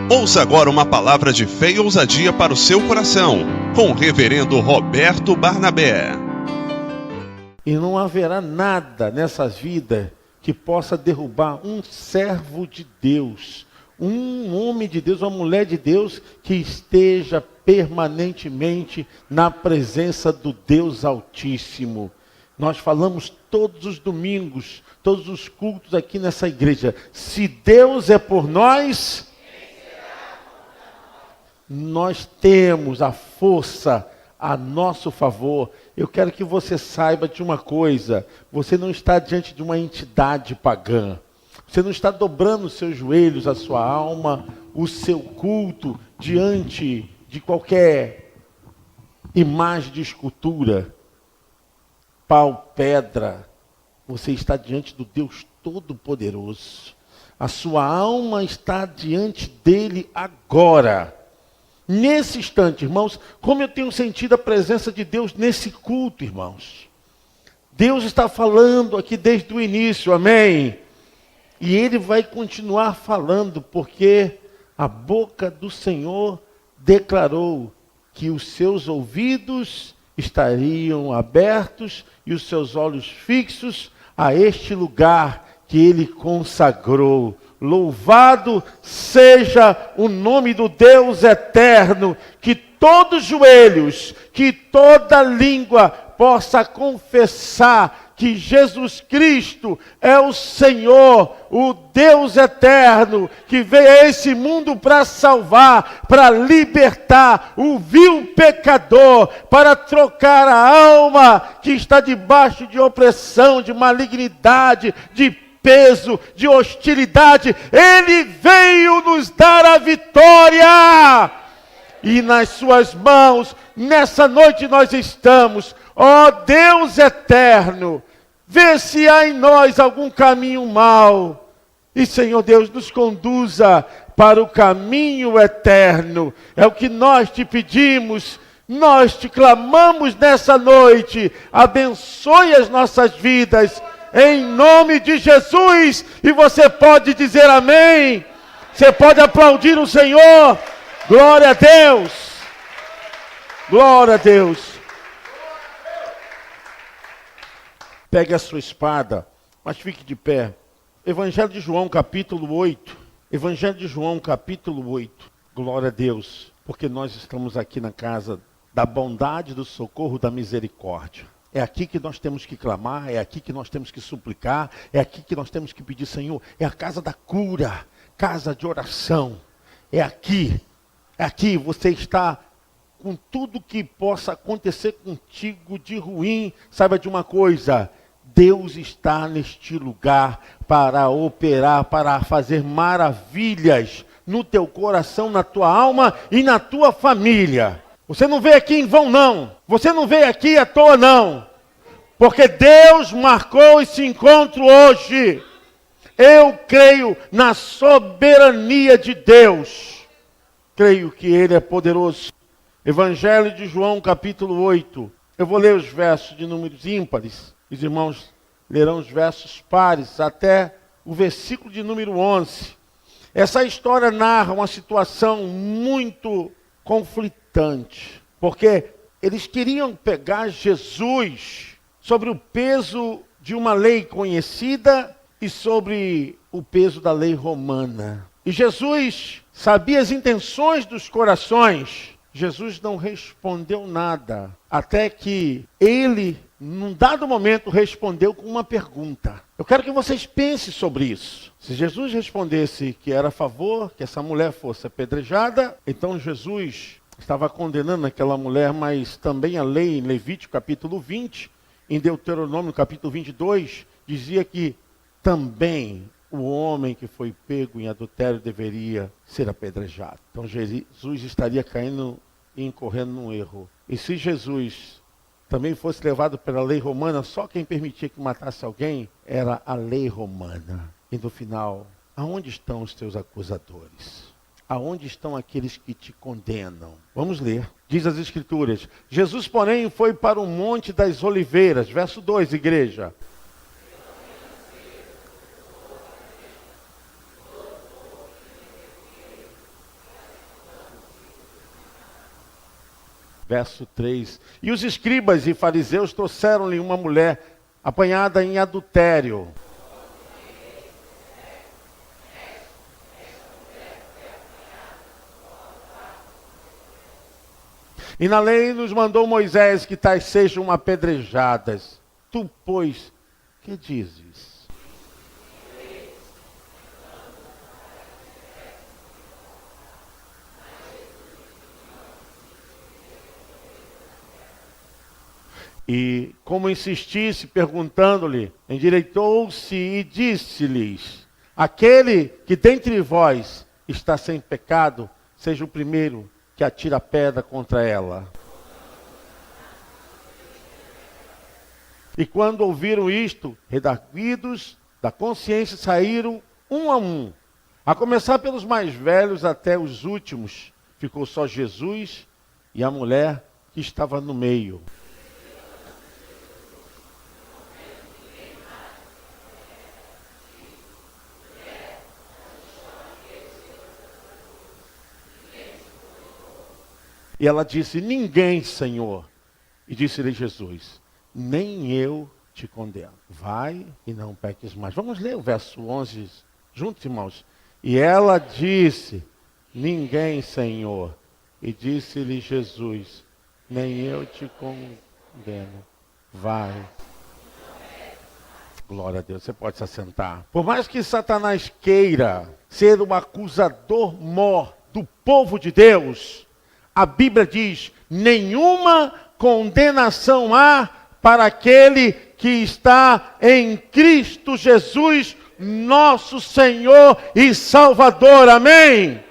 Ouça agora uma palavra de fé e ousadia para o seu coração, com o reverendo Roberto Barnabé. E não haverá nada nessa vida que possa derrubar um servo de Deus, um homem de Deus, uma mulher de Deus que esteja permanentemente na presença do Deus Altíssimo. Nós falamos todos os domingos, todos os cultos aqui nessa igreja. Se Deus é por nós, nós temos a força a nosso favor. Eu quero que você saiba de uma coisa: você não está diante de uma entidade pagã. Você não está dobrando os seus joelhos, a sua alma, o seu culto diante de qualquer imagem de escultura, pau, pedra. Você está diante do Deus Todo-Poderoso. A sua alma está diante dele agora. Nesse instante, irmãos, como eu tenho sentido a presença de Deus nesse culto, irmãos. Deus está falando aqui desde o início, amém? E Ele vai continuar falando, porque a boca do Senhor declarou que os seus ouvidos estariam abertos e os seus olhos fixos a este lugar que Ele consagrou. Louvado seja o nome do Deus eterno, que todos os joelhos, que toda língua possa confessar que Jesus Cristo é o Senhor, o Deus eterno, que veio a esse mundo para salvar, para libertar o vil pecador, para trocar a alma que está debaixo de opressão, de malignidade, de peso, de hostilidade. Ele veio nos dar a vitória. E nas suas mãos, nessa noite nós estamos. Ó Deus eterno, vê se há em nós algum caminho mau. E Senhor Deus, nos conduza para o caminho eterno. É o que nós te pedimos. Nós te clamamos nessa noite. Abençoe as nossas vidas. Em nome de Jesus. E você pode dizer amém. Você pode aplaudir o Senhor. Glória a Deus. Glória a Deus. Pegue a sua espada, mas fique de pé. Evangelho de João, capítulo 8. Evangelho de João, capítulo 8. Glória a Deus. Porque nós estamos aqui na casa da bondade, do socorro, da misericórdia. É aqui que nós temos que clamar, é aqui que nós temos que suplicar, é aqui que nós temos que pedir, Senhor, é a casa da cura, casa de oração. É aqui você está com tudo que possa acontecer contigo de ruim. Saiba de uma coisa, Deus está neste lugar para operar, para fazer maravilhas no teu coração, na tua alma e na tua família. Você não veio aqui em vão, não. Você não veio aqui à toa, não. Porque Deus marcou esse encontro hoje. Eu creio na soberania de Deus. Creio que Ele é poderoso. Evangelho de João, capítulo 8. Eu vou ler os versos de números ímpares. Os irmãos lerão os versos pares até o versículo de número 11. Essa história narra uma situação muito conflitante, porque eles queriam pegar Jesus sobre o peso de uma lei conhecida e sobre o peso da lei romana. E Jesus sabia as intenções dos corações. Jesus não respondeu nada, até que ele, num dado momento, respondeu com uma pergunta. Eu quero que vocês pensem sobre isso. Se Jesus respondesse que era a favor que essa mulher fosse apedrejada, então Jesus estava condenando aquela mulher, mas também a lei em Levítico capítulo 20, em Deuteronômio capítulo 22, dizia que também o homem que foi pego em adultério deveria ser apedrejado. Então Jesus estaria caindo e incorrendo num erro. E se Jesus também fosse levado pela lei romana, só quem permitia que matasse alguém era a lei romana. E no final, aonde estão os teus acusadores? Aonde estão aqueles que te condenam? Vamos ler. Diz as Escrituras: Jesus, porém, foi para o Monte das Oliveiras. Verso 2, igreja. Verso 3. E os escribas e fariseus trouxeram-lhe uma mulher apanhada em adultério. E na lei nos mandou Moisés que tais sejam apedrejadas. Tu, pois, que dizes? E, como insistisse, perguntando-lhe, endireitou-se e disse-lhes: aquele que dentre vós está sem pecado, seja o primeiro que atira a pedra contra ela. E quando ouviram isto, redarguidos da consciência, saíram um a um, a começar pelos mais velhos até os últimos. Ficou só Jesus e a mulher que estava no meio. E ela disse: ninguém, Senhor. E disse-lhe Jesus: nem eu te condeno. Vai e não peques mais. Vamos ler o verso 11 juntos, irmãos. E ela disse: ninguém, Senhor. E disse-lhe Jesus: nem eu te condeno. Vai. Glória a Deus. Você pode se assentar. Por mais que Satanás queira ser o acusador mor do povo de Deus, a Bíblia diz: nenhuma condenação há para aquele que está em Cristo Jesus, nosso Senhor e Salvador. Amém?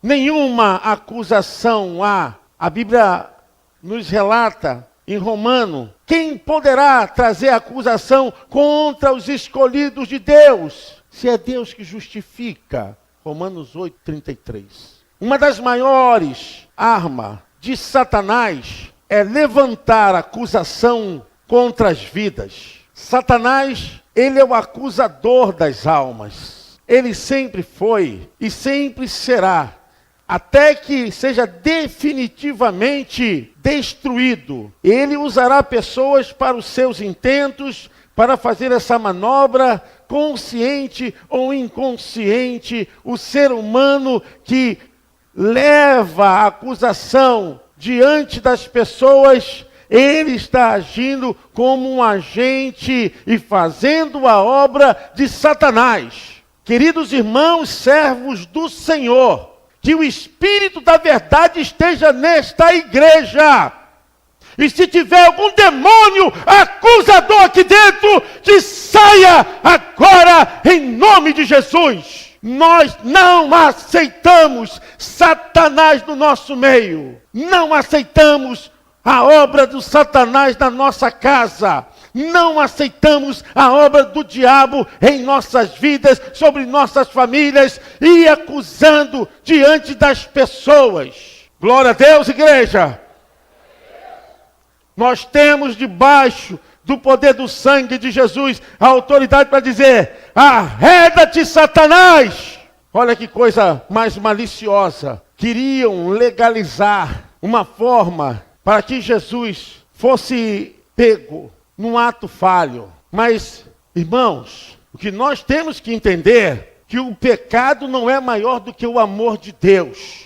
Nenhuma acusação há. A Bíblia nos relata em Romano: quem poderá trazer acusação contra os escolhidos de Deus, se é Deus que justifica? Romanos 8:33. Uma das maiores armas de Satanás é levantar acusação contra as vidas. Satanás, ele é o acusador das almas. Ele sempre foi e sempre será, até que seja definitivamente destruído. Ele usará pessoas para os seus intentos, para fazer essa manobra, consciente ou inconsciente. O ser humano que leva a acusação diante das pessoas, ele está agindo como um agente e fazendo a obra de Satanás. Queridos irmãos, servos do Senhor, que o Espírito da verdade esteja nesta igreja. E se tiver algum demônio acusador aqui dentro, que saia agora em nome de Jesus. Nós não aceitamos Satanás no nosso meio. Não aceitamos a obra do Satanás na nossa casa. Não aceitamos a obra do diabo em nossas vidas, sobre nossas famílias e acusando diante das pessoas. Glória a Deus, igreja. Nós temos debaixo do poder do sangue de Jesus a autoridade para dizer: arreda-te, Satanás! Olha que coisa mais maliciosa. Queriam legalizar uma forma para que Jesus fosse pego num ato falho. Mas, irmãos, o que nós temos que entender é que o pecado não é maior do que o amor de Deus.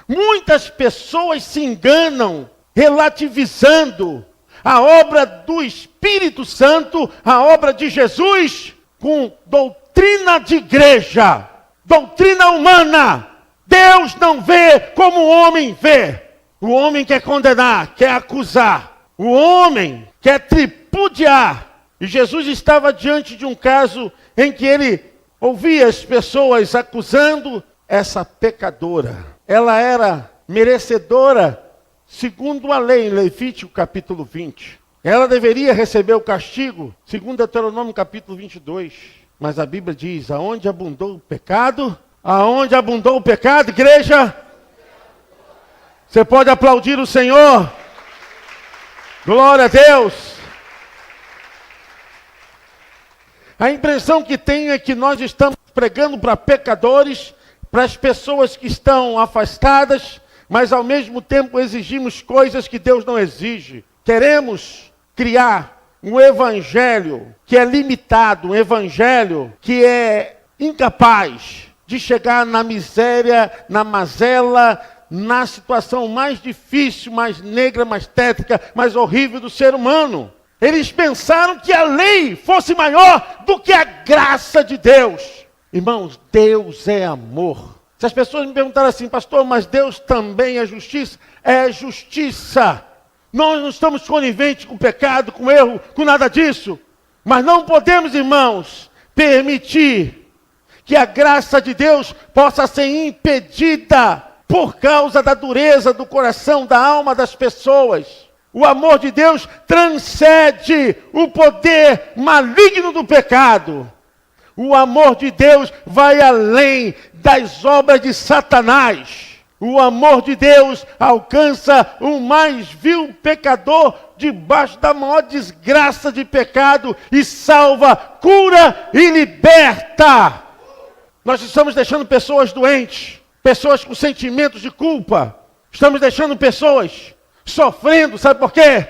Muitas pessoas se enganam relativizando a obra do Espírito Santo, a obra de Jesus, com doutrina de igreja, doutrina humana. Deus não vê como o homem vê. O homem quer condenar, quer acusar. O homem quer tripudiar. E Jesus estava diante de um caso em que ele ouvia as pessoas acusando essa pecadora. Ela era merecedora, segundo a lei, em Levítico capítulo 20. Ela deveria receber o castigo, segundo Deuteronômio capítulo 22. Mas a Bíblia diz: aonde abundou o pecado? Aonde abundou o pecado, igreja? Você pode aplaudir o Senhor? Glória a Deus. A impressão que tenho é que nós estamos pregando para pecadores, para as pessoas que estão afastadas, mas ao mesmo tempo exigimos coisas que Deus não exige. Queremos criar um evangelho que é limitado, um evangelho que é incapaz de chegar na miséria, na mazela, na situação mais difícil, mais negra, mais tétrica, mais horrível do ser humano. Eles pensaram que a lei fosse maior do que a graça de Deus. Irmãos, Deus é amor. Se as pessoas me perguntaram assim, pastor, mas Deus também é justiça? É justiça. Nós não estamos coniventes com pecado, com erro, com nada disso. Mas não podemos, irmãos, permitir que a graça de Deus possa ser impedida por causa da dureza do coração, da alma das pessoas. O amor de Deus transcende o poder maligno do pecado. O amor de Deus vai além das obras de Satanás. O amor de Deus alcança o mais vil pecador debaixo da maior desgraça de pecado e salva, cura e liberta. Nós estamos deixando pessoas doentes, pessoas com sentimentos de culpa. Estamos deixando pessoas sofrendo, sabe por quê?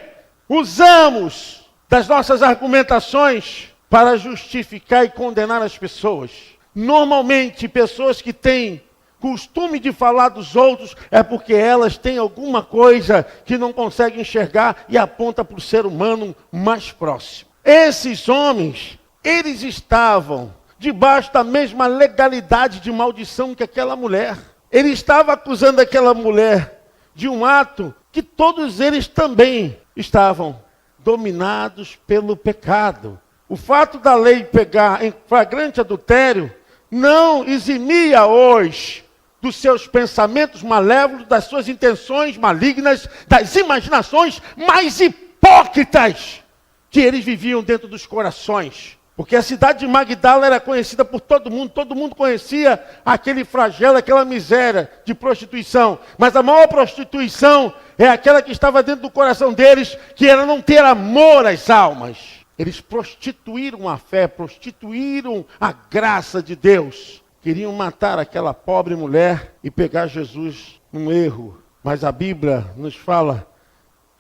Usamos das nossas argumentações para justificar e condenar as pessoas. Normalmente, pessoas que têm costume de falar dos outros é porque elas têm alguma coisa que não conseguem enxergar e aponta para o ser humano mais próximo. Esses homens, eles estavam debaixo da mesma legalidade de maldição que aquela mulher. Ele estava acusando aquela mulher de um ato que todos eles também estavam dominados pelo pecado. O fato da lei pegar em flagrante adultério não eximia hoje dos seus pensamentos malévolos, das suas intenções malignas, das imaginações mais hipócritas que eles viviam dentro dos corações. Porque a cidade de Magdala era conhecida por todo mundo conhecia aquele flagelo, aquela miséria de prostituição. Mas a maior prostituição é aquela que estava dentro do coração deles, que era não ter amor às almas. Eles prostituíram a fé, prostituíram a graça de Deus. Queriam matar aquela pobre mulher e pegar Jesus num erro. Mas a Bíblia nos fala,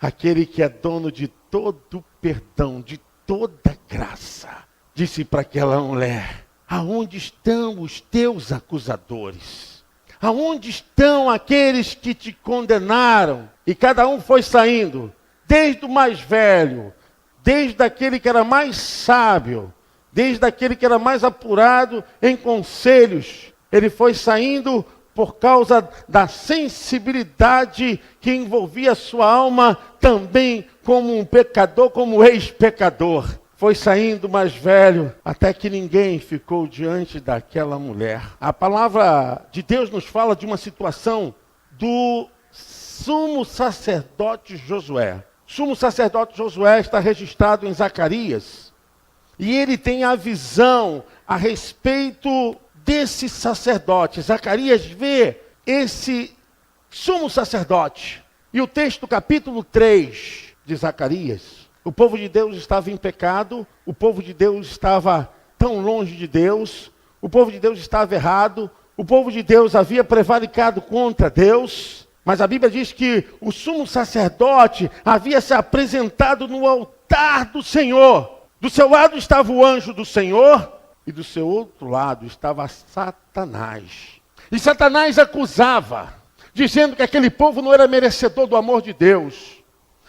aquele que é dono de todo perdão, de toda graça, disse para aquela mulher, aonde estão os teus acusadores? Aonde estão aqueles que te condenaram? E cada um foi saindo, desde o mais velho, desde aquele que era mais sábio, desde aquele que era mais apurado em conselhos. Ele foi saindo por causa da sensibilidade que envolvia a sua alma também como um pecador, como ex-pecador. Foi saindo mais velho, até que ninguém ficou diante daquela mulher. A palavra de Deus nos fala de uma situação do sumo sacerdote Josué. O sumo sacerdote Josué está registrado em Zacarias. E ele tem a visão a respeito desse sacerdote. Zacarias vê esse sumo sacerdote. E o texto, capítulo 3 de Zacarias. O povo de Deus estava em pecado, o povo de Deus estava tão longe de Deus, o povo de Deus estava errado, o povo de Deus havia prevaricado contra Deus, mas a Bíblia diz que o sumo sacerdote havia se apresentado no altar do Senhor. Do seu lado estava o anjo do Senhor e do seu outro lado estava Satanás. E Satanás acusava, dizendo que aquele povo não era merecedor do amor de Deus,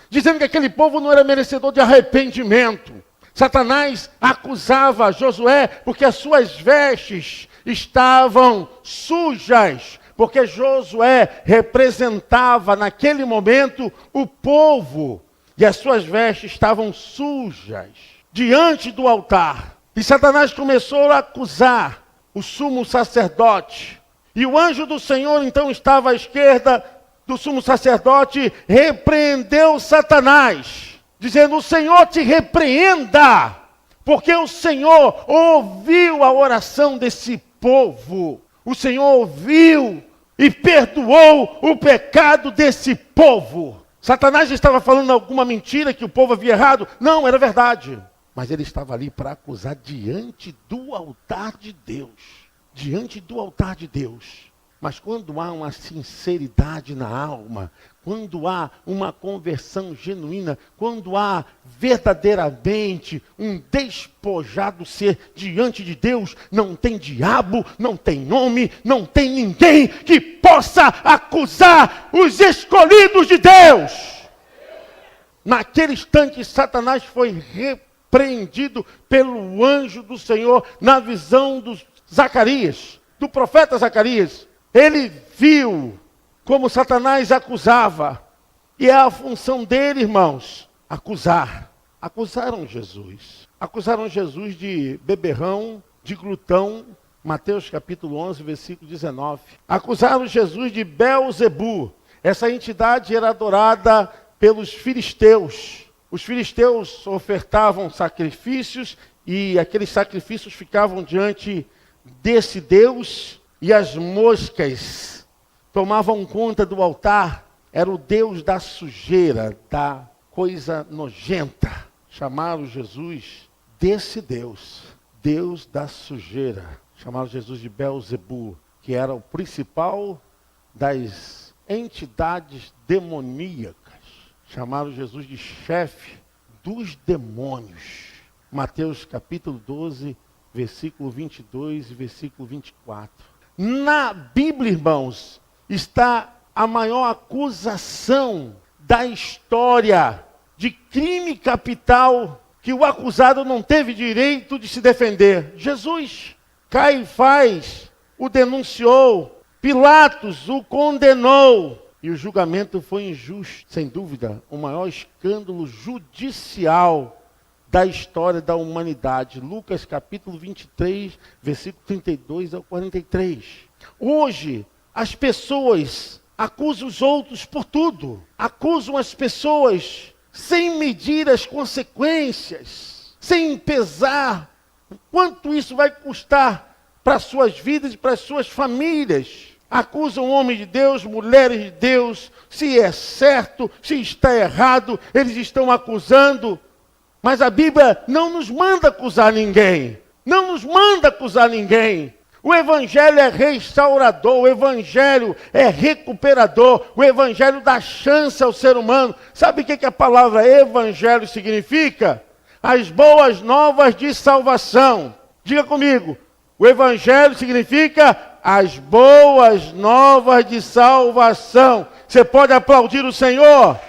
dizendo que aquele povo não era merecedor de arrependimento. Satanás acusava Josué porque as suas vestes estavam sujas, porque Josué representava naquele momento o povo, e as suas vestes estavam sujas diante do altar. E Satanás começou a acusar o sumo sacerdote. E o anjo do Senhor então estava à esquerda do sumo sacerdote, repreendeu Satanás, dizendo, o Senhor te repreenda, porque o Senhor ouviu a oração desse povo. O Senhor ouviu e perdoou o pecado desse povo. Satanás estava falando alguma mentira que o povo havia errado? Não, era verdade. Mas ele estava ali para acusar diante do altar de Deus. Diante do altar de Deus. Mas quando há uma sinceridade na alma, quando há uma conversão genuína, quando há verdadeiramente um despojado ser diante de Deus, não tem diabo, não tem homem, não tem ninguém que possa acusar os escolhidos de Deus. Naquele instante, Satanás foi repreendido pelo anjo do Senhor na visão do Zacarias, do profeta Zacarias. Ele viu como Satanás acusava. E é a função dele, irmãos, acusar. Acusaram Jesus. Acusaram Jesus de beberrão, de glutão. Mateus capítulo 11, versículo 19. Acusaram Jesus de Belzebu. Essa entidade era adorada pelos filisteus. Os filisteus ofertavam sacrifícios e aqueles sacrifícios ficavam diante desse Deus. E as moscas tomavam conta do altar. Era o Deus da sujeira, da coisa nojenta. Chamaram Jesus desse Deus, Deus da sujeira. Chamaram Jesus de Belzebu, que era o principal das entidades demoníacas. Chamaram Jesus de chefe dos demônios. Mateus capítulo 12, versículo 22 e versículo 24. Na Bíblia, irmãos, está a maior acusação da história de crime capital que o acusado não teve direito de se defender. Jesus, Caifás o denunciou, Pilatos o condenou e o julgamento foi injusto. Sem dúvida, o maior escândalo judicial da história da humanidade. Lucas capítulo 23, versículo 32 ao 43. Hoje, as pessoas acusam os outros por tudo. Acusam as pessoas sem medir as consequências, sem pesar quanto isso vai custar para as suas vidas e para as suas famílias. Acusam homens de Deus, mulheres de Deus, se é certo, se está errado, eles estão acusando. Mas a Bíblia não nos manda acusar ninguém. Não nos manda acusar ninguém. O Evangelho é restaurador, o Evangelho é recuperador, o Evangelho dá chance ao ser humano. Sabe o que a palavra Evangelho significa? As boas novas de salvação. Diga comigo, o Evangelho significa as boas novas de salvação. Você pode aplaudir o Senhor?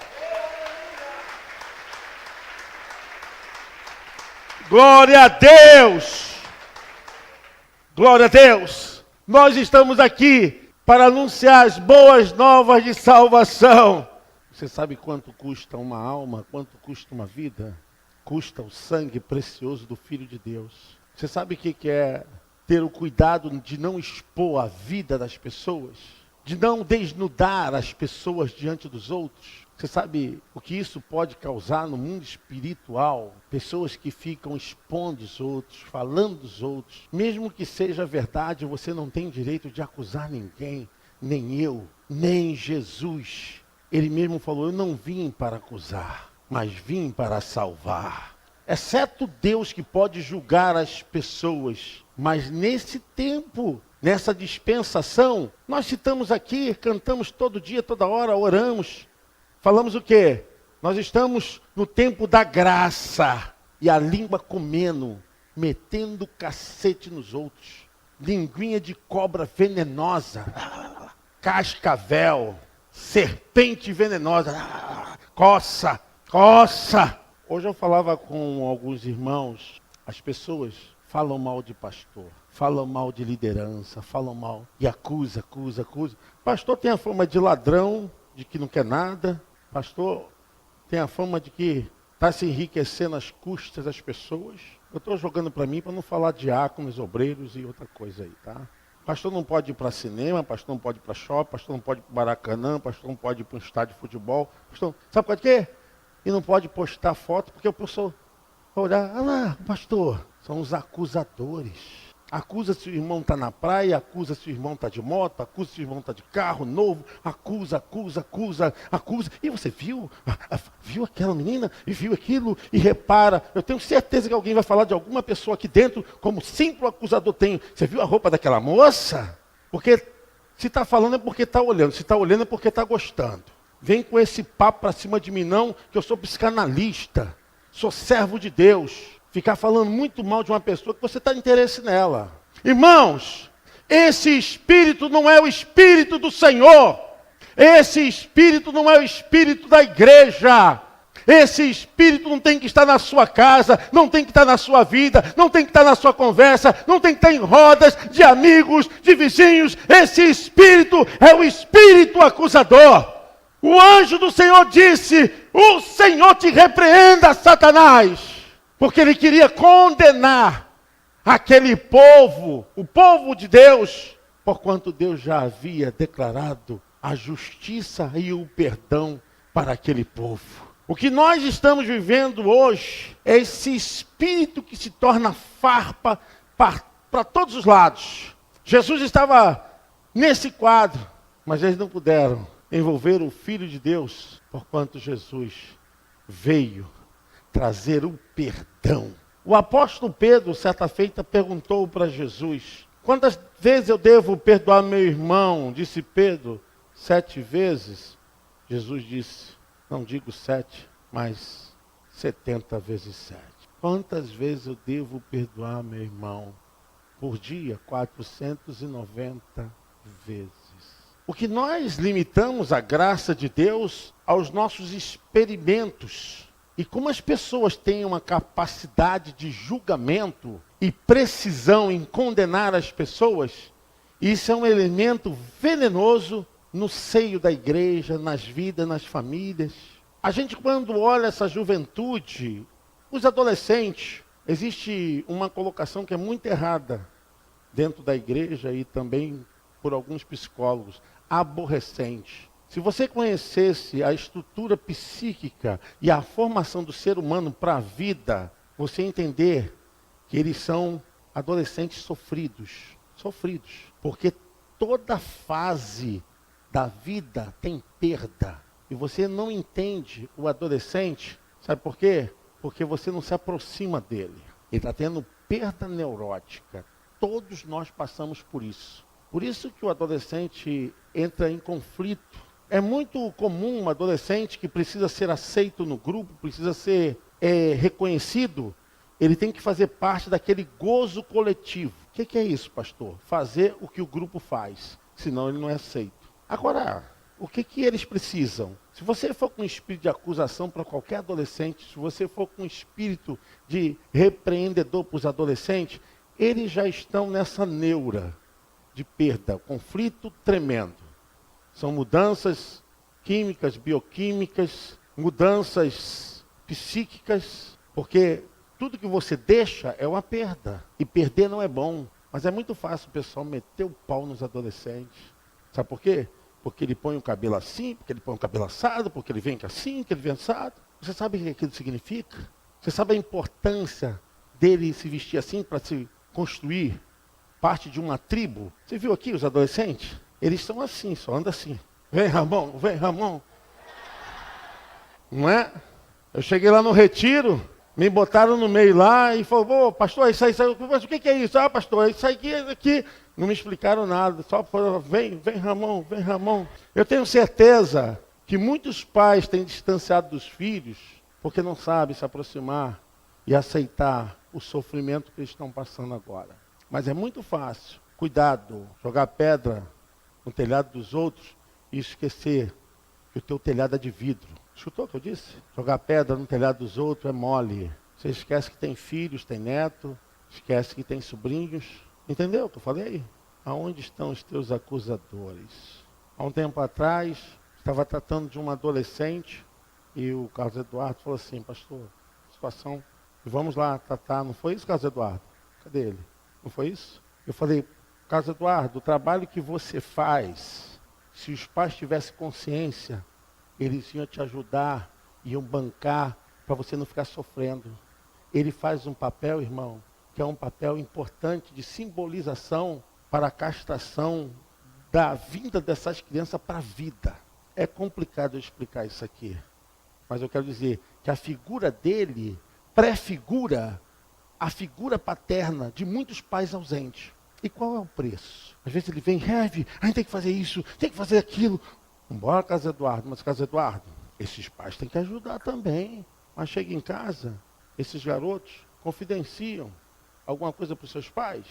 Glória a Deus! Glória a Deus! Nós estamos aqui para anunciar as boas novas de salvação. Você sabe quanto custa uma alma? Quanto custa uma vida? Custa o sangue precioso do Filho de Deus. Você sabe o que é ter o cuidado de não expor a vida das pessoas? De não desnudar as pessoas diante dos outros? Você sabe o que isso pode causar no mundo espiritual? Pessoas que ficam expondo os outros, falando dos outros. Mesmo que seja verdade, você não tem direito de acusar ninguém, nem eu, nem Jesus. Ele mesmo falou, eu não vim para acusar, mas vim para salvar. Exceto Deus que pode julgar as pessoas. Mas nesse tempo, nessa dispensação, nós citamos aqui, cantamos todo dia, toda hora, oramos. Falamos o quê? Nós estamos no tempo da graça. E a língua comendo, metendo cacete nos outros. Linguinha de cobra venenosa. Cascavel. Serpente venenosa. Coça. Coça. Hoje eu falava com alguns irmãos. As pessoas falam mal de pastor. Falam mal de liderança. Falam mal. E acusa. Pastor tem a fama de ladrão. De que não quer nada. Pastor tem a fama de que está se enriquecendo às custas das pessoas. Eu estou jogando para mim para não falar de diáconos, obreiros e outra coisa aí, tá? Pastor não pode ir para cinema, pastor não pode ir para shopping, pastor não pode ir para Maracanã, pastor não pode ir para um estádio de futebol. Pastor, sabe por quê? E não pode postar foto porque o pessoal vai olhar, ah lá, pastor, são os acusadores. Acusa se o irmão está na praia, acusa se o irmão está de moto, acusa se o irmão está de carro novo, acusa. E você viu aquela menina e viu aquilo e repara. Eu tenho certeza que alguém vai falar de alguma pessoa aqui dentro como simples acusador tem. Você viu a roupa daquela moça? Porque Se está falando é porque está olhando. Se está olhando é porque está gostando. Vem com esse papo para cima de mim não, que eu sou psicanalista. Sou servo de Deus. Ficar falando muito mal de uma pessoa que você está interesse nela. Irmãos, esse espírito não é o espírito do Senhor. Esse espírito não é o espírito da igreja. Esse espírito não tem que estar na sua casa, não tem que estar na sua vida, não tem que estar na sua conversa, não tem que estar em rodas de amigos, de vizinhos. Esse espírito é o espírito acusador. O anjo do Senhor disse: o Senhor te repreenda, Satanás, porque ele queria condenar aquele povo, o povo de Deus, porquanto Deus já havia declarado a justiça e o perdão para aquele povo. O que nós estamos vivendo hoje é esse espírito que se torna farpa para todos os lados. Jesus estava nesse quadro, mas eles não puderam envolver o Filho de Deus, porquanto Jesus veio trazer o perdão. O apóstolo Pedro, certa feita, perguntou para Jesus: quantas vezes eu devo perdoar meu irmão? Disse Pedro: 7 vezes. Jesus disse: não digo 7, mas 70 vezes 7. Quantas vezes eu devo perdoar meu irmão? Por dia, 490 vezes. O que nós limitamos a graça de Deus aos nossos experimentos. E como as pessoas têm uma capacidade de julgamento e precisão em condenar as pessoas, isso é um elemento venenoso no seio da igreja, nas vidas, nas famílias. A gente, quando olha essa juventude, os adolescentes, existe uma colocação que é muito errada dentro da igreja e também por alguns psicólogos: aborrecente. Se você conhecesse a estrutura psíquica e a formação do ser humano para a vida, você entender que eles são adolescentes sofridos. Sofridos. Porque toda fase da vida tem perda. E você não entende o adolescente, sabe por quê? Porque você não se aproxima dele. Ele está tendo perda neurótica. Todos nós passamos por isso. Por isso que o adolescente entra em conflito. É muito comum um adolescente que precisa ser aceito no grupo, precisa ser reconhecido. Ele tem que fazer parte daquele gozo coletivo. O que é isso, pastor? Fazer o que o grupo faz, senão ele não é aceito. Agora, o que eles precisam? Se você for com espírito de acusação para qualquer adolescente, se você for com espírito de repreendedor para os adolescentes, eles já estão nessa neura de perda, conflito tremendo. São mudanças químicas, bioquímicas, mudanças psíquicas, porque tudo que você deixa é uma perda. E perder não é bom. Mas é muito fácil o pessoal meter o pau nos adolescentes. Sabe por quê? Porque ele põe o cabelo assim, porque ele põe o cabelo assado, porque ele vem assim, que ele vem assado. Você sabe o que aquilo significa? Você sabe a importância dele se vestir assim para se construir parte de uma tribo? Você viu aqui os adolescentes? Eles são assim, só andam assim. Vem, Ramon, vem, Ramon. Não é? Eu cheguei lá no retiro, me botaram no meio lá e falou: pastor, isso aí, mas o que é isso? Ah, pastor, isso aqui. Não me explicaram nada, só falaram: vem, Ramon, vem, Ramon. Eu tenho certeza que muitos pais têm distanciado dos filhos porque não sabem se aproximar e aceitar o sofrimento que eles estão passando agora. Mas é muito fácil, cuidado, jogar pedra no telhado dos outros e esquecer que o teu telhado é de vidro. Escutou o que eu disse? Jogar pedra no telhado dos outros é mole. Você esquece que tem filhos, tem neto, esquece que tem sobrinhos. Entendeu o que eu falei? Aonde estão os teus acusadores? Há um tempo atrás, estava tratando de um adolescente e o Carlos Eduardo falou assim: pastor, situação, vamos lá tratar. Não foi isso, Carlos Eduardo? Cadê ele? Não foi isso? Eu falei: Carlos Eduardo, o trabalho que você faz, se os pais tivessem consciência, eles iam te ajudar, iam bancar, para você não ficar sofrendo. Ele faz um papel, irmão, que é um papel importante de simbolização para a castração da vinda dessas crianças para a vida. É complicado eu explicar isso aqui, mas eu quero dizer que a figura dele prefigura a figura paterna de muitos pais ausentes. E qual é o preço? Às vezes ele vem, Heavy, a gente tem que fazer isso, tem que fazer aquilo. Embora, Carlos Eduardo, mas Carlos Eduardo, esses pais têm que ajudar também. Mas chega em casa, esses garotos confidenciam alguma coisa para os seus pais,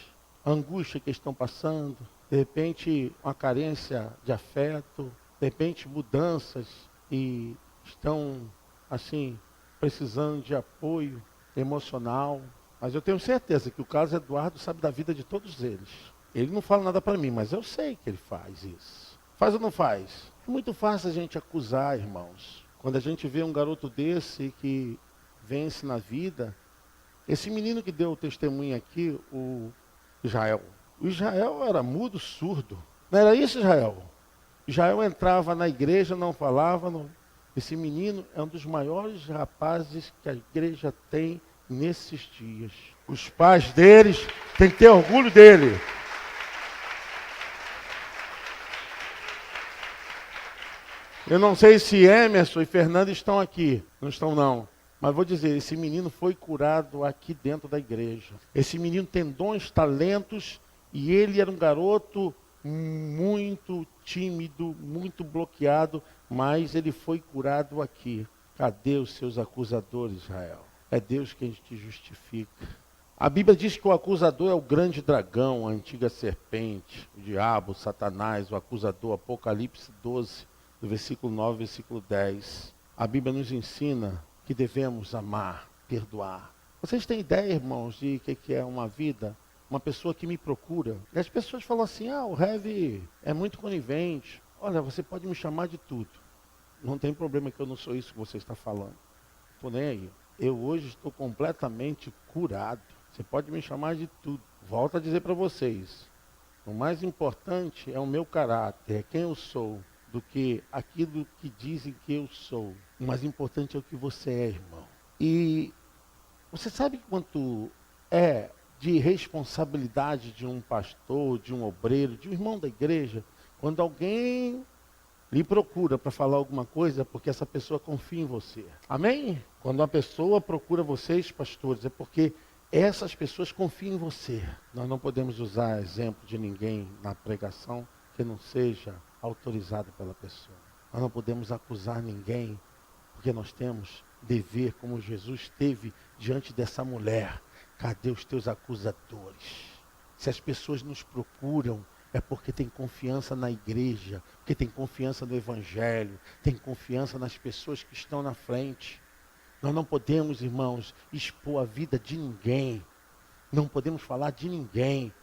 a angústia que estão passando, de repente uma carência de afeto, de repente mudanças e estão assim precisando de apoio emocional. Mas eu tenho certeza que o Carlos Eduardo sabe da vida de todos eles. Ele não fala nada para mim, mas eu sei que ele faz isso. Faz ou não faz? É muito fácil a gente acusar, irmãos. Quando a gente vê um garoto desse que vence na vida, esse menino que deu o testemunho aqui, o Israel. O Israel era mudo, surdo. Não era isso, Israel? Israel entrava na igreja, não falava. Não. Esse menino é um dos maiores rapazes que a igreja tem nesses dias. Os pais deles têm que ter orgulho dele. Eu não sei se Emerson e Fernando estão aqui. Não estão, não. Mas vou dizer, esse menino foi curado aqui dentro da igreja. Esse menino tem dons, talentos, e ele era um garoto muito tímido, muito bloqueado, mas ele foi curado aqui. Cadê os seus acusadores, Israel? É Deus quem te justifica. A Bíblia diz que o acusador é o grande dragão, a antiga serpente, o diabo, Satanás, o acusador, Apocalipse 12, do versículo 9 ao versículo 10. A Bíblia nos ensina que devemos amar, perdoar. Vocês têm ideia, irmãos, de que é uma vida? Uma pessoa que me procura. E as pessoas falam assim, o Heavy é muito conivente. Olha, você pode me chamar de tudo. Não tem problema que eu não sou isso que você está falando. Estou nem aí. Eu hoje estou completamente curado. Você pode me chamar de tudo. Volto a dizer para vocês. O mais importante é o meu caráter, é quem eu sou, do que aquilo que dizem que eu sou. O mais importante é o que você é, irmão. E você sabe quanto é de responsabilidade de um pastor, de um obreiro, de um irmão da igreja, quando alguém lhe procura para falar alguma coisa, porque essa pessoa confia em você. Amém? Quando uma pessoa procura vocês, pastores, é porque essas pessoas confiam em você. Nós não podemos usar exemplo de ninguém na pregação que não seja autorizado pela pessoa. Nós não podemos acusar ninguém, porque nós temos dever, como Jesus teve diante dessa mulher. Cadê os teus acusadores? Se as pessoas nos procuram, é porque tem confiança na igreja, porque tem confiança no evangelho, tem confiança nas pessoas que estão na frente. Nós não podemos, irmãos, expor a vida de ninguém. Não podemos falar de ninguém.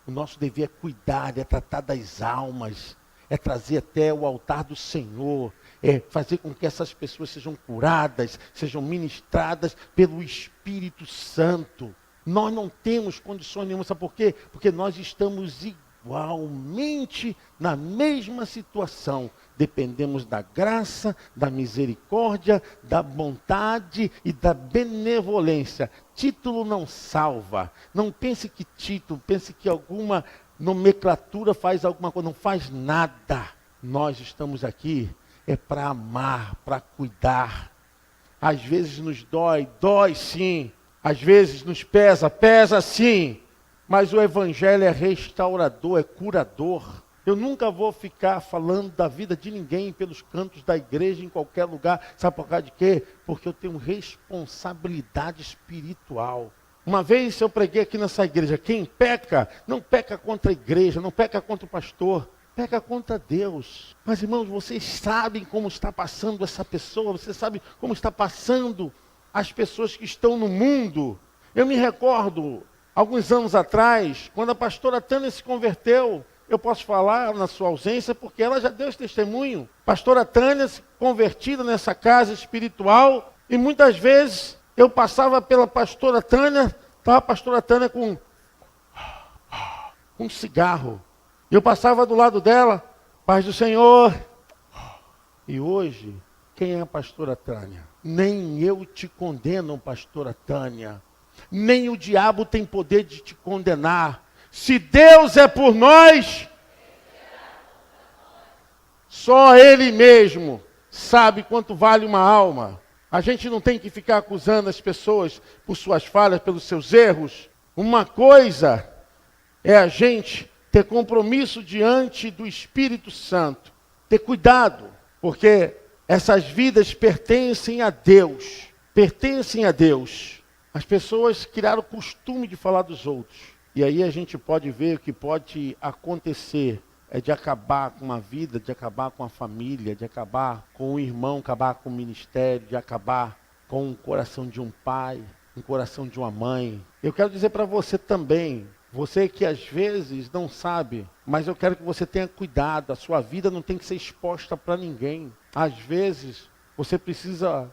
O nosso dever é cuidar, é tratar das almas, é trazer até o altar do Senhor, é fazer com que essas pessoas sejam curadas, sejam ministradas pelo Espírito Santo. Nós não temos condições nenhuma, sabe por quê? Porque nós estamos igualmente na mesma situação. Dependemos da graça, da misericórdia, da bondade e da benevolência. Título não salva. Não pense que título, pense que alguma nomenclatura faz alguma coisa. Não faz nada. Nós estamos aqui para amar, para cuidar. Às vezes nos dói sim. Às vezes nos pesa sim. Mas o evangelho é restaurador, é curador. Eu nunca vou ficar falando da vida de ninguém pelos cantos da igreja, em qualquer lugar. Sabe por causa de quê? Porque eu tenho responsabilidade espiritual. Uma vez eu preguei aqui nessa igreja, quem peca, não peca contra a igreja, não peca contra o pastor, peca contra Deus. Mas irmãos, vocês sabem como está passando essa pessoa, vocês sabem como está passando as pessoas que estão no mundo. Eu me recordo, alguns anos atrás, quando a pastora Tânia se converteu, eu posso falar na sua ausência, porque ela já deu esse testemunho. Pastora Tânia, convertida nessa casa espiritual, e muitas vezes eu passava pela pastora Tânia, estava a pastora Tânia com um cigarro. Eu passava do lado dela, paz do Senhor. E hoje, quem é a pastora Tânia? Nem eu te condeno, pastora Tânia. Nem o diabo tem poder de te condenar. Se Deus é por nós, só Ele mesmo sabe quanto vale uma alma. A gente não tem que ficar acusando as pessoas por suas falhas, pelos seus erros. Uma coisa é a gente ter compromisso diante do Espírito Santo. Ter cuidado, porque essas vidas pertencem a Deus. Pertencem a Deus. As pessoas criaram o costume de falar dos outros. E aí a gente pode ver o que pode acontecer. É de acabar com uma vida, de acabar com a família, de acabar com um irmão, acabar com o ministério, de acabar com o coração de um pai, o coração de uma mãe. Eu quero dizer para você também, você que às vezes não sabe, mas eu quero que você tenha cuidado, a sua vida não tem que ser exposta para ninguém. Às vezes você precisa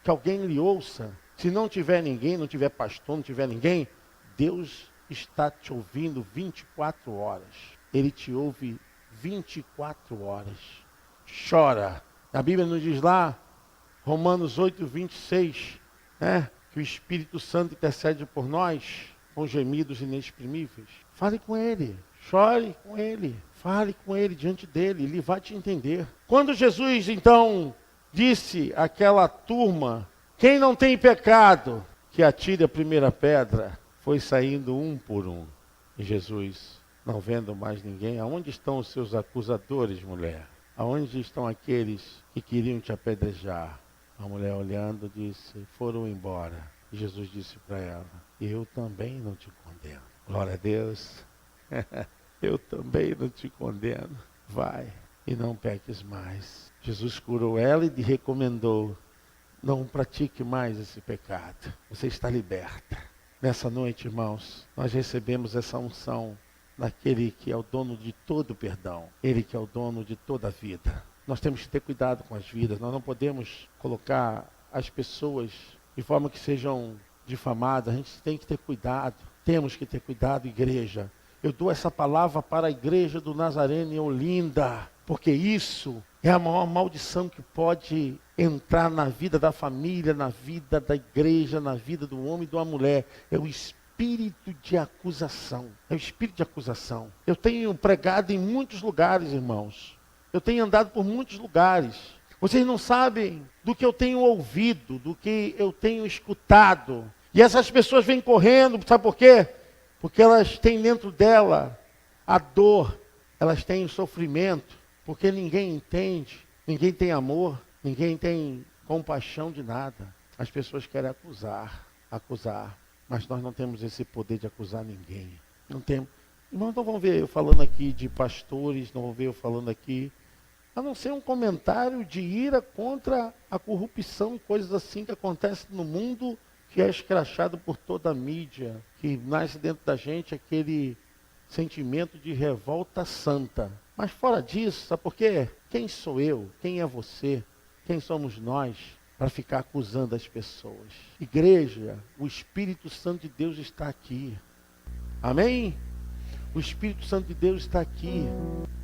que alguém lhe ouça. Se não tiver ninguém, não tiver pastor, não tiver ninguém, Deus está te ouvindo 24 horas. Ele te ouve 24 horas. Chora. A Bíblia nos diz lá, Romanos 8, 26, que o Espírito Santo intercede por nós com gemidos inexprimíveis. Fale com Ele, chore com Ele, fale com Ele diante dEle, Ele vai te entender. Quando Jesus, então, disse àquela turma, quem não tem pecado, que atire a primeira pedra, foi saindo um por um. E Jesus, não vendo mais ninguém, aonde estão os seus acusadores, mulher? Aonde estão aqueles que queriam te apedrejar? A mulher olhando disse, foram embora. E Jesus disse para ela, eu também não te condeno. Glória a Deus. Eu também não te condeno. Vai e não peques mais. Jesus curou ela e lhe recomendou, não pratique mais esse pecado. Você está liberta. Nessa noite, irmãos, nós recebemos essa unção daquele que é o dono de todo o perdão. Ele que é o dono de toda a vida. Nós temos que ter cuidado com as vidas. Nós não podemos colocar as pessoas de forma que sejam difamadas. A gente tem que ter cuidado. Temos que ter cuidado, igreja. Eu dou essa palavra para a igreja do Nazareno em Olinda, porque isso é a maior maldição que pode entrar na vida da família, na vida da igreja, na vida do homem e de uma mulher. É o espírito de acusação. É o espírito de acusação. Eu tenho pregado em muitos lugares, irmãos. Eu tenho andado por muitos lugares. Vocês não sabem do que eu tenho ouvido, do que eu tenho escutado. E essas pessoas vêm correndo, sabe por quê? Porque elas têm dentro dela a dor, elas têm o sofrimento, porque ninguém entende, ninguém tem amor, ninguém tem compaixão de nada. As pessoas querem acusar, mas nós não temos esse poder de acusar ninguém. Não temos. Irmãos, não vão ver eu falando aqui de pastores, não vão ver eu falando aqui, a não ser um comentário de ira contra a corrupção e coisas assim que acontecem no mundo, que é escrachado por toda a mídia, que nasce dentro da gente aquele sentimento de revolta santa. Mas fora disso, sabe por quê? Quem sou eu? Quem é você? Quem somos nós para ficar acusando as pessoas? Igreja, o Espírito Santo de Deus está aqui. Amém? O Espírito Santo de Deus está aqui.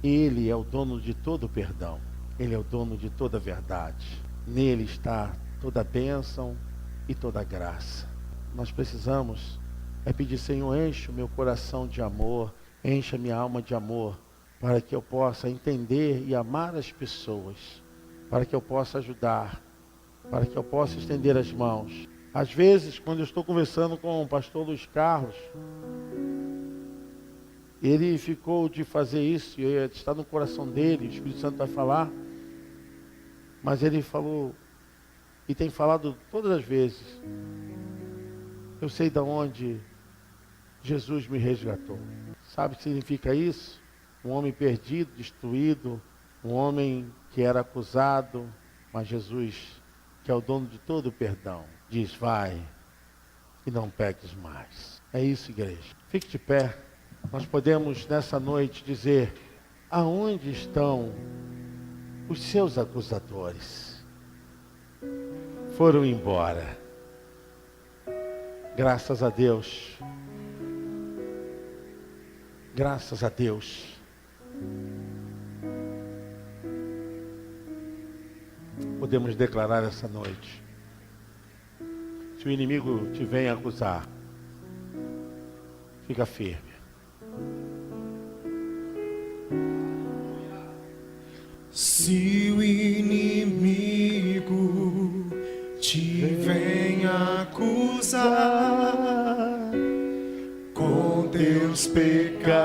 Ele é o dono de todo o perdão. Ele é o dono de toda a verdade. Nele está toda a bênção e toda a graça. Nós precisamos pedir, Senhor, enche o meu coração de amor, enche a minha alma de amor, para que eu possa entender e amar as pessoas, para que eu possa ajudar, para que eu possa estender as mãos. Às vezes, quando eu estou conversando com o pastor Luiz Carlos, ele ficou de fazer isso, e está no coração dele, o Espírito Santo vai falar, mas ele falou, e tem falado todas as vezes, eu sei de onde Jesus me resgatou. Sabe o que significa isso? Um homem perdido, destruído, um homem que era acusado, mas Jesus, que é o dono de todo o perdão, diz, vai e não peques mais. É isso, igreja. Fique de pé. Nós podemos nessa noite dizer, aonde estão os seus acusadores? Foram embora. Graças a Deus. Graças a Deus. Podemos declarar essa noite. Se o inimigo te vem acusar, fica firme. Se o inimigo te vem acusar com teus pecados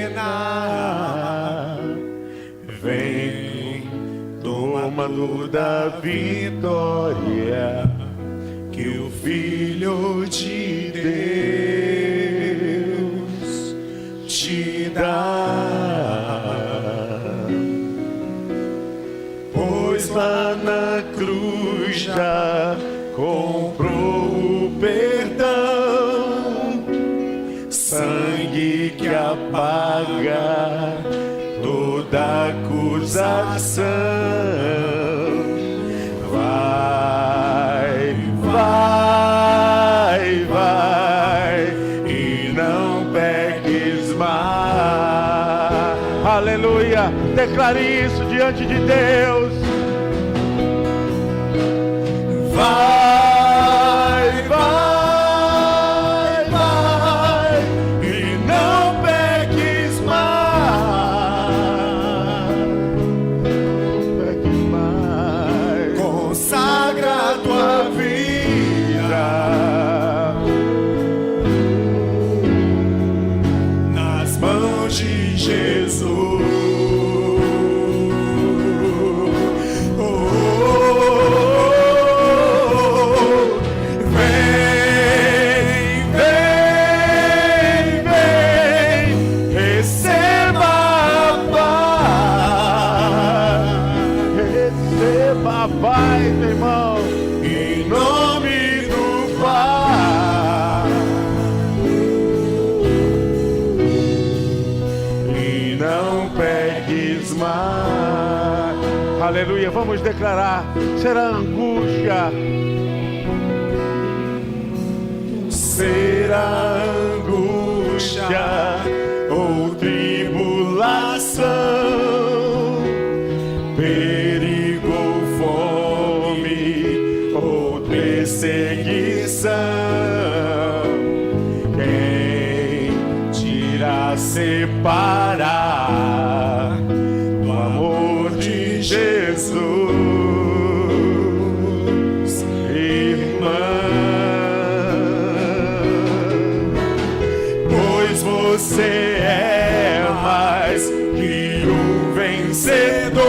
condenar. Vem, domador da vitória, que o Filho de Deus te dá. Pois lá na cruz já comprou o perdão, sangue que apaga toda acusação. Vai, vai, vai, e não peques mais. Aleluia. Declare isso diante de Deus. Vai, vai, vai, e não peques mais. Não peques mais. Consagra a tua vida nas mãos de Jesus. Aleluia, vamos declarar, será angústia, será angústia ou tribulação, perigo ou fome ou perseguição, quem te irá separar do amor de Jesus, irmã? Pois você é mais que um vencedor,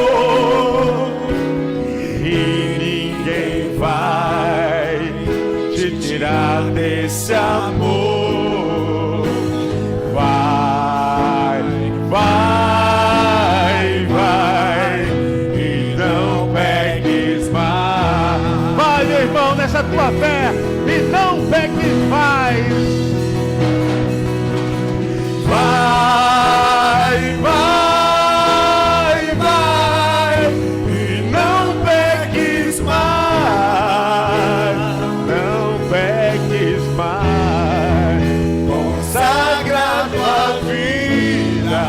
e ninguém vai te tirar desse amor. Vai, vai, vai, e não peques mais. Vai, meu irmão, nessa tua fé, e não peques mais. Vai, vai, vai, e não peques mais. Não peques mais. Consagra a tua vida.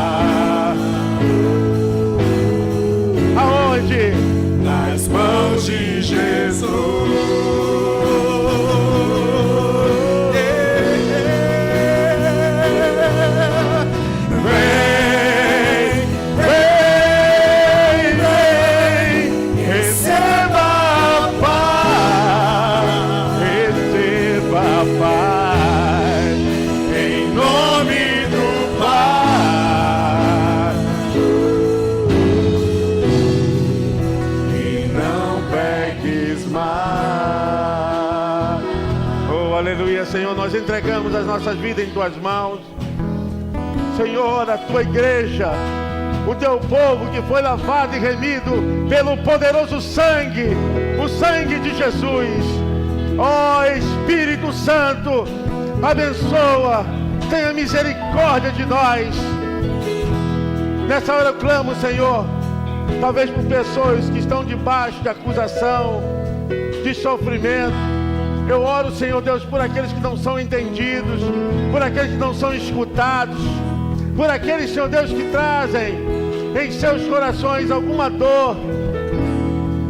Aonde? Nas mãos de Jesus. Senhor, nós entregamos as nossas vidas em tuas mãos. Senhor, a tua igreja, o teu povo que foi lavado e remido pelo poderoso sangue, o sangue de Jesus. Ó Espírito Santo, abençoa, tenha misericórdia de nós. Nessa hora eu clamo, Senhor, talvez por pessoas que estão debaixo de acusação, de sofrimento. Eu oro, Senhor Deus, por aqueles que não são entendidos, por aqueles que não são escutados, por aqueles, Senhor Deus, que trazem em seus corações alguma dor,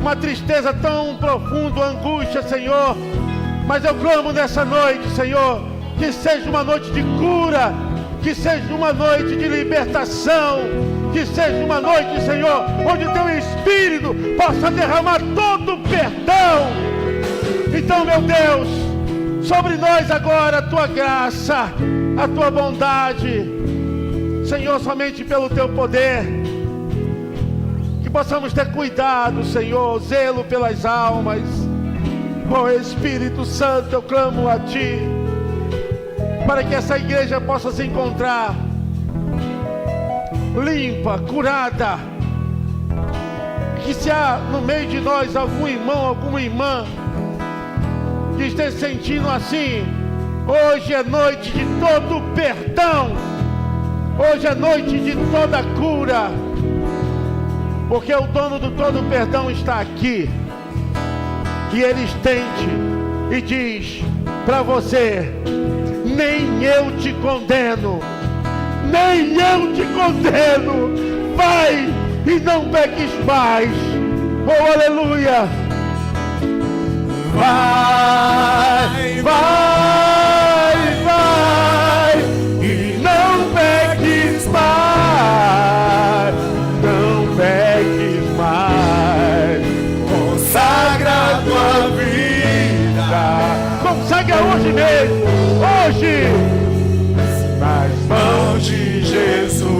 uma tristeza tão profunda, angústia, Senhor. Mas eu clamo nessa noite, Senhor, que seja uma noite de cura, que seja uma noite de libertação, que seja uma noite, Senhor, onde o teu Espírito possa derramar todo o perdão. Então, meu Deus, sobre nós agora a tua graça, a tua bondade, Senhor, somente pelo teu poder, que possamos ter cuidado, Senhor, zelo pelas almas. Ó Espírito Santo, eu clamo a Ti, para que essa igreja possa se encontrar limpa, curada. Que se há no meio de nós algum irmão, alguma irmã que esteja sentindo assim, hoje é noite de todo perdão, hoje é noite de toda cura, porque o dono do todo perdão está aqui, e ele estende e diz para você: nem eu te condeno, nem eu te condeno, vai e não peques mais. Oh, aleluia. Vai, vai, vai, e não peques mais, não peques mais. Consagra a tua vida, Consagra hoje mesmo, hoje, nas mãos de Jesus.